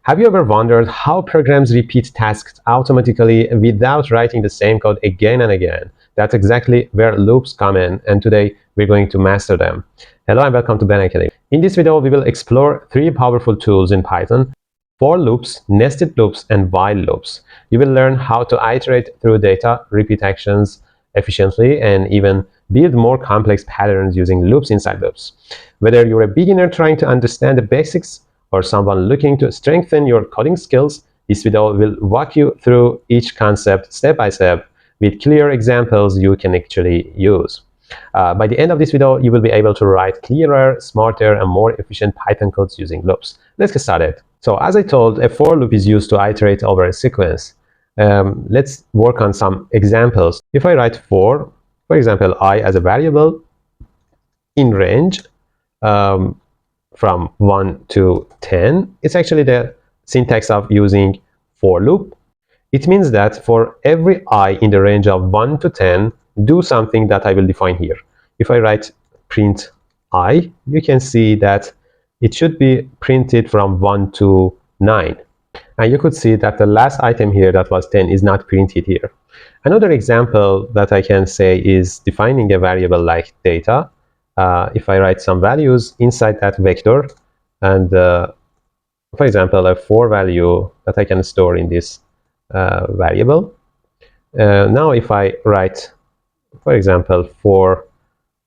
Have you ever wondered how programs repeat tasks automatically without writing the same code again and again? That's exactly where loops come in, and today we're going to master them. Hello and welcome to Ben Academy. In this video, we will explore three powerful tools in Python: for loops, nested loops, and while loops. You will learn how to iterate through data, repeat actions efficiently, and even build more complex patterns using loops inside loops. Whether you're a beginner trying to understand the basics or someone looking to strengthen your coding skills, this video will walk you through each concept step by step with clear examples you can actually use. By the end of this video, you will be able to write clearer, smarter, and more efficient Python codes using loops. Let's get started. So as I told, a for loop is used to iterate over a sequence. Let's work on some examples. If I write for example, I as a variable in range from 1 to 10, it's actually the syntax of using for loop. It means that for every I in the range of 1 to 10, do something that I will define here. If I write print I, you can see that it should be printed from 1 to 9. And you could see that the last item here, that was 10, is not printed here. Another example that I can say is defining a variable like data. If I write some values inside that vector, and for example, a for value that I can store in this variable. Now if I write, for example, for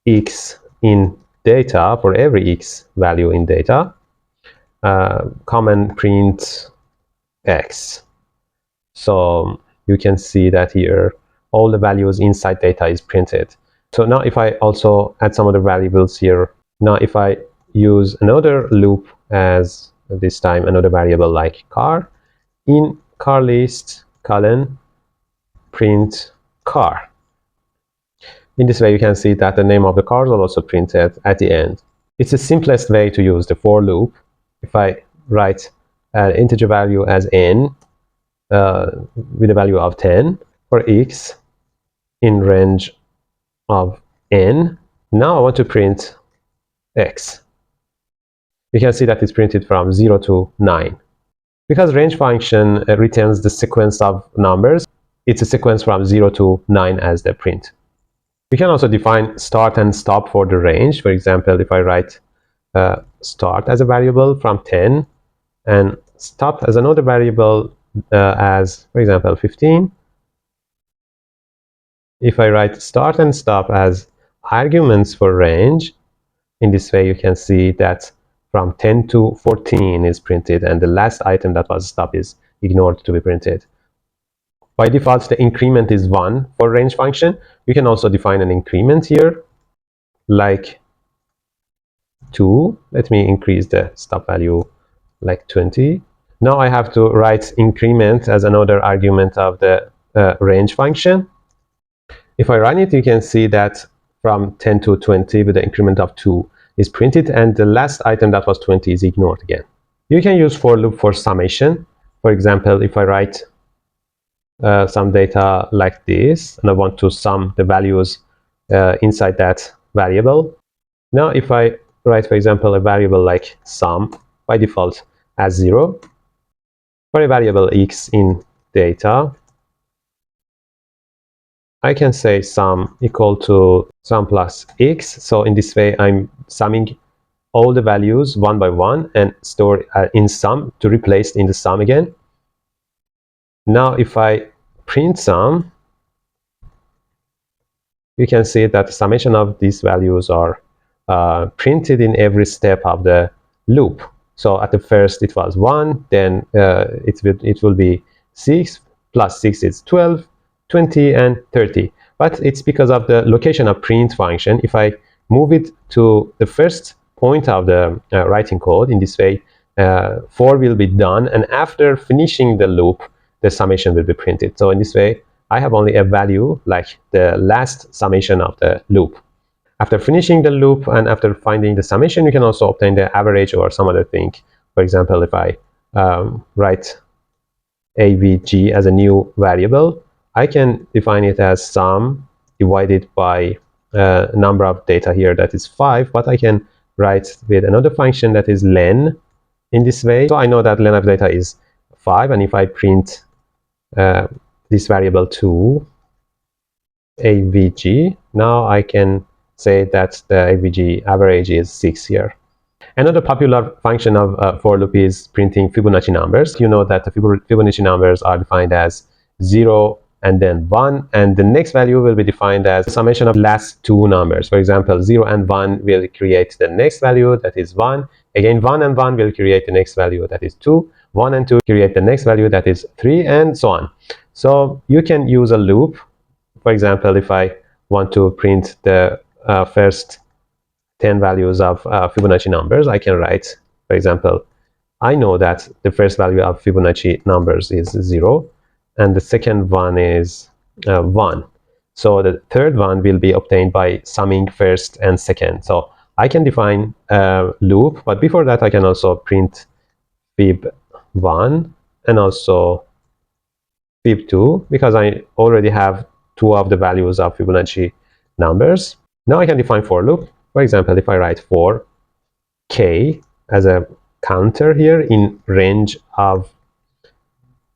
x in data, for every x value in data, common print x. So you can see that here all the values inside data is printed. So now if I also add some other variables here, now if I use another loop as this time another variable like car, in car list colon print car. In this way you can see that the name of the cars are also printed at the end. It's the simplest way to use the for loop. If I write an integer value as n with a value of 10 for x in range of n, now I want to print x. You can see that it's printed from 0 to 9. Because range function returns the sequence of numbers, it's a sequence from 0 to 9 as the print. We can also define start and stop for the range. For example, if I write start as a variable from 10 and stop as another variable as, for example, 15. If I write start and stop as arguments for range, in this way you can see that from 10 to 14 is printed, and the last item that was stop is ignored to be printed. By default, the increment is 1 for range function. You can also define an increment here, like 2. Let me increase the stop value like 20. Now I have to write increment as another argument of the range function. If I run it, you can see that from 10 to 20 with the increment of 2 is printed, and the last item that was 20 is ignored again. You can use for loop for summation. For example, if I write some data like this and I want to sum the values inside that variable. Now if I write, for example, a variable like sum by default as 0 for a variable x in data, I can say sum equal to sum plus x. So in this way I'm summing all the values one by one and store in sum to replace in the sum again. Now if I print sum, you can see that the summation of these values are printed in every step of the loop. So at the first it was 1, then it will be 6, plus 6 is 12, 20, and 30. But it's because of the location of print function. If I move it to the first point of the writing code, in this way, for will be done, and after finishing the loop, the summation will be printed. So in this way, I have only a value like the last summation of the loop. After finishing the loop and after finding the summation, you can also obtain the average or some other thing. For example, if I write avg as a new variable, I can define it as sum divided by number of data here, that is 5, but I can write with another function that is len in this way. So I know that len of data is 5, and if I print this variable to avg, now I can say that the avg average is 6 here. Another popular function of for loop is printing Fibonacci numbers. You know that the Fibonacci numbers are defined as 0 and then 1, and the next value will be defined as the summation of last two numbers. For example, 0 and 1 will create the next value, that is 1. Again, 1 and 1 will create the next value, that is 2. 1 and 2 create the next value, that is 3, and so on. So you can use a loop. For example, if I want to print the first 10 values of Fibonacci numbers, I can write, for example, I know that the first value of Fibonacci numbers is 0, and the second one is 1. So the third one will be obtained by summing first and second. So I can define a loop, but before that I can also print fib1 and also fib2, because I already have two of the values of Fibonacci numbers. Now I can define for loop. For example, if I write for k as a counter here in range of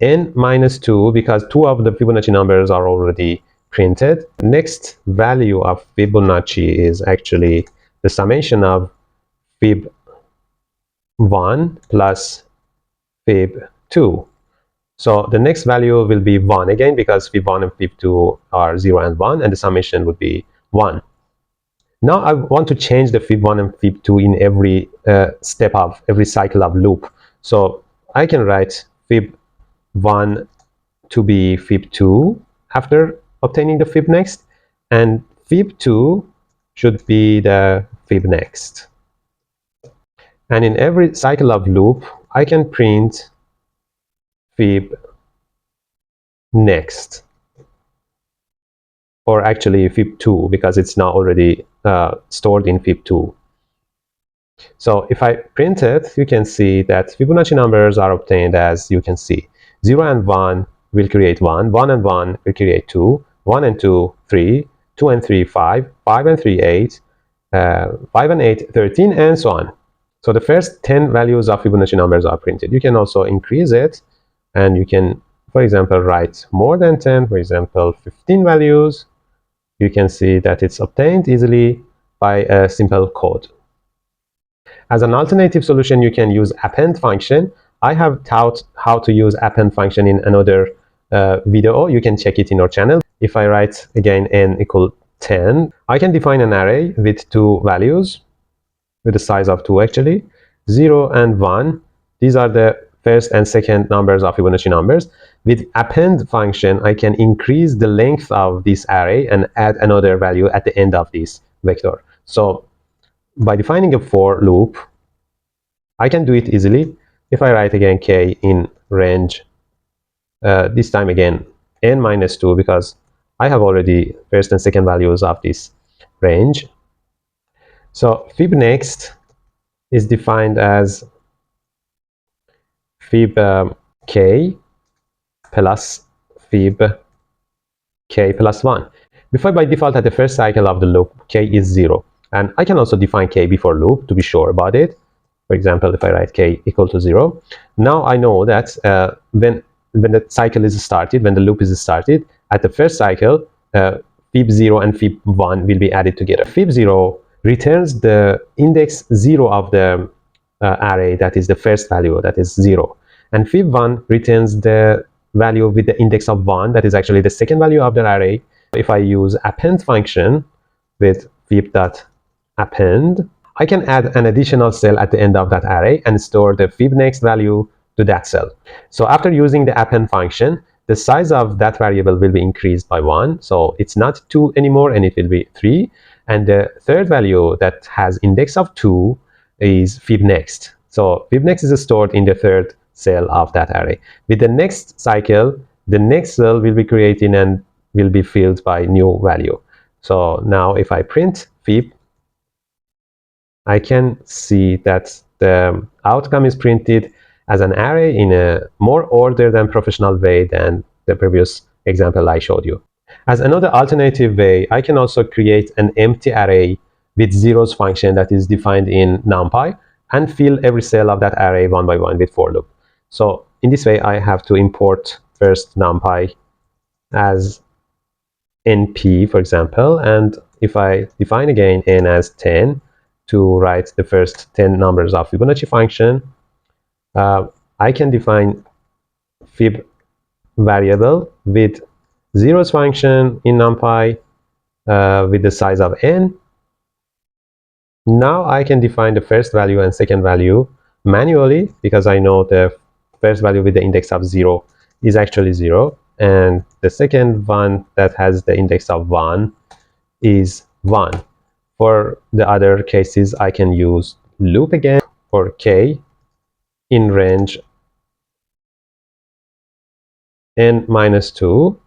n minus 2, because two of the Fibonacci numbers are already printed. Next value of Fibonacci is actually the summation of fib1 plus fib2. So the next value will be 1 again, because fib1 and fib2 are 0 and 1, and the summation would be 1. Now I want to change the fib1 and fib2 in every step of every cycle of loop. So I can write fib1 to be fib2 after obtaining the fib next, and fib2 should be the fib next. And in every cycle of loop, I can print fib next, or actually fib2, because it's now already stored in fib2. So if I print it, you can see that Fibonacci numbers are obtained as you can see. 0 and 1 will create 1, 1 and 1 will create 2, 1 and 2, 3, 2 and 3, 5, 5 and 3, 8, 5 and 8, 13, and so on. So the first 10 values of Fibonacci numbers are printed. You can also increase it, and you can, for example, write more than 10, for example, 15 values. You can see that it's obtained easily by a simple code. As an alternative solution, you can use append function. I have taught how to use append function in another video. You can check it in our channel. If I write again n equal 10, I can define an array with two values, with the size of 2 actually, 0 and 1. These are the first and second numbers of Fibonacci numbers. With append function, I can increase the length of this array and add another value at the end of this vector. So by defining a for loop, I can do it easily. If I write again k in range, this time again n minus 2, because I have already first and second values of this range. So fib next is defined as fib k plus fib k plus 1. Before, by default, at the first cycle of the loop, k is 0. And I can also define k before loop to be sure about it. For example, if I write k equal to 0, now I know that when the cycle is started, when the loop is started, at the first cycle, fib0 and fib1 will be added together. Fib0 returns the index 0 of the array, that is the first value, that is 0. And fib1 returns the value with the index of 1, that is actually the second value of the array. If I use append function with fib.append, I can add an additional cell at the end of that array and store the fib next value to that cell. So after using the append function, the size of that variable will be increased by 1. So it's not 2 anymore, and it will be 3. And the third value that has index of 2 is fib next. So fib next is stored in the third cell of that array. With the next cycle, the next cell will be created and will be filled by new value. So now if I print fib, I can see that the outcome is printed as an array in a more ordered and professional way than the previous example I showed you. As another alternative way, I can also create an empty array with zeros function that is defined in NumPy. and fill every cell of that array one by one with for loop. So in this way, I have to import first numpy as np, for example, and if I define again n as 10 to write the first 10 numbers of Fibonacci function, I can define fib variable with zeros function in numpy with the size of n. Now I can define the first value and second value manually, because I know the first value with the index of 0 is actually 0, and the second one that has the index of 1 is 1. For the other cases, I can use loop again for k in range n minus 2.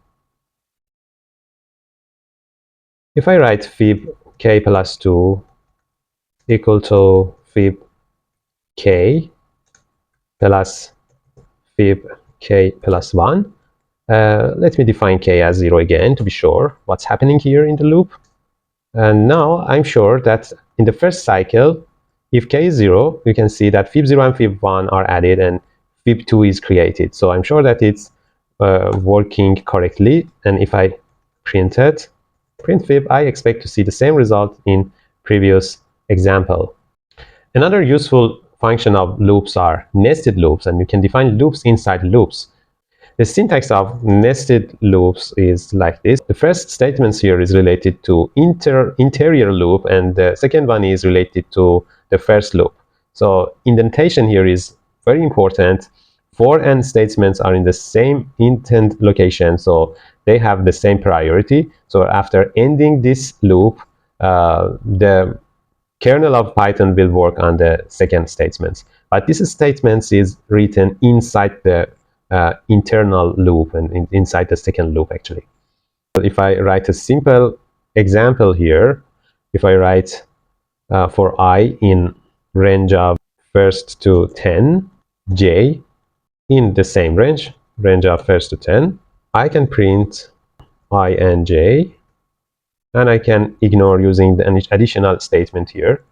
If I write fib k plus 2 equal to fib k plus fib k plus 1, let me define k as 0 again to be sure what's happening here in the loop. And now I'm sure that in the first cycle, if k is 0, you can see that fib 0 and fib 1 are added and fib 2 is created. So I'm sure that it's working correctly. And if I print fib, I expect to see the same result in previous example. Another useful function of loops are nested loops, and you can define loops inside loops. The syntax of nested loops is like this. The first statements here is related to interior loop, and the second one is related to the first loop. So indentation here is very important. For and statements are in the same intent location, so they have the same priority. So after ending this loop, the kernel of Python will work on the second statements. But this statement is written inside the internal loop and inside the second loop, actually. If I write a simple example here, if I write for I in range of first to 10, j in the same range of first to 10, I can print I and j, and I can ignore using the additional statement here.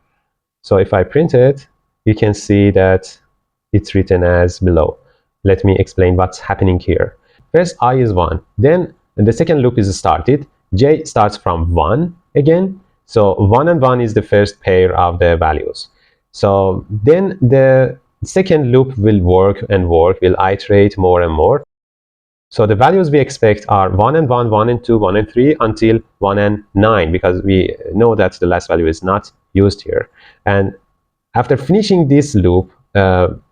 So if I print it, you can see that it's written as below. Let me explain what's happening here. First, I is 1. Then the second loop is started. J starts from 1 again. So 1 and 1 is the first pair of the values. So then the second loop will work and work, will iterate more and more. So the values we expect are 1 and 1, 1 and 2, 1 and 3, until 1 and 9, because we know that the last value is not used here. And after finishing this loop,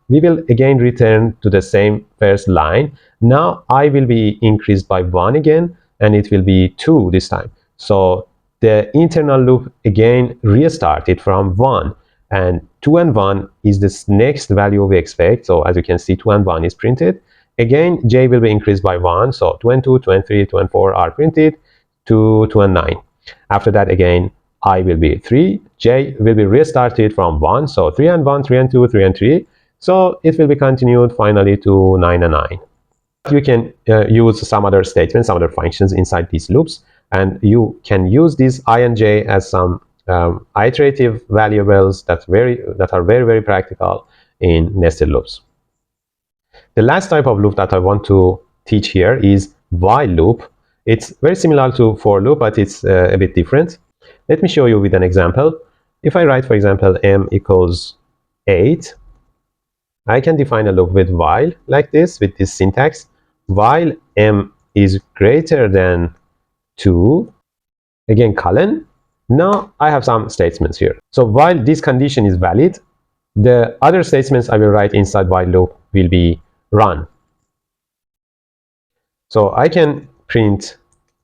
we will again return to the same first line. Now I will be increased by 1 again, and it will be 2 this time. So the internal loop again restarted from 1, and 2 and 1 is this next value we expect. So as you can see, 2 and 1 is printed. Again, j will be increased by 1, so 2 and 2, 2 and 3, 2 and 4 are printed, 2, 2 and 9. After that, again, I will be 3, j will be restarted from 1, so 3 and 1, 3 and 2, 3 and 3. So it will be continued finally to 9 and 9. You can use some other statements, some other functions inside these loops, and you can use these I and j as some iterative variables that are very, very practical in nested loops. The last type of loop that I want to teach here is while loop. It's very similar to for loop, but it's a bit different. Let me show you with an example. If I write, for example, m equals 8, I can define a loop with while like this, with this syntax. While m is greater than 2, again colon. Now I have some statements here. So while this condition is valid, the other statements I will write inside while loop will be run. So I can print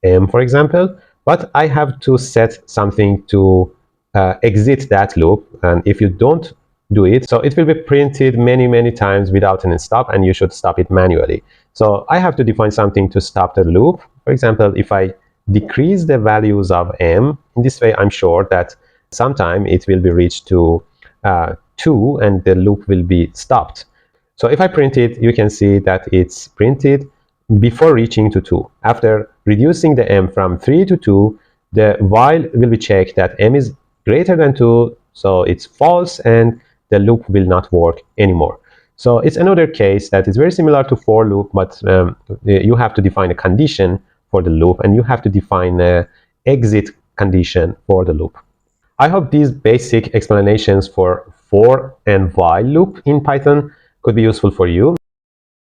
m, for example, but I have to set something to exit that loop. And if you don't do it, so it will be printed many, many times without any stop, and you should stop it manually. So I have to define something to stop the loop. For example, if I decrease the values of m, in this way, I'm sure that sometime it will be reached to 2 and the loop will be stopped. So if I print it, you can see that it's printed before reaching to 2. After reducing the m from 3 to 2, the while will be checked that m is greater than 2, so it's false, and the loop will not work anymore. So it's another case that is very similar to for loop, but you have to define a condition for the loop, and you have to define an exit condition for the loop. I hope these basic explanations for and while loop in Python could be useful for you.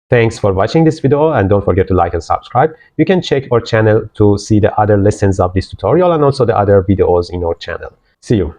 Thanks for watching this video, and don't forget to like and subscribe. You can check our channel to see the other lessons of this tutorial and also the other videos in our channel. See you.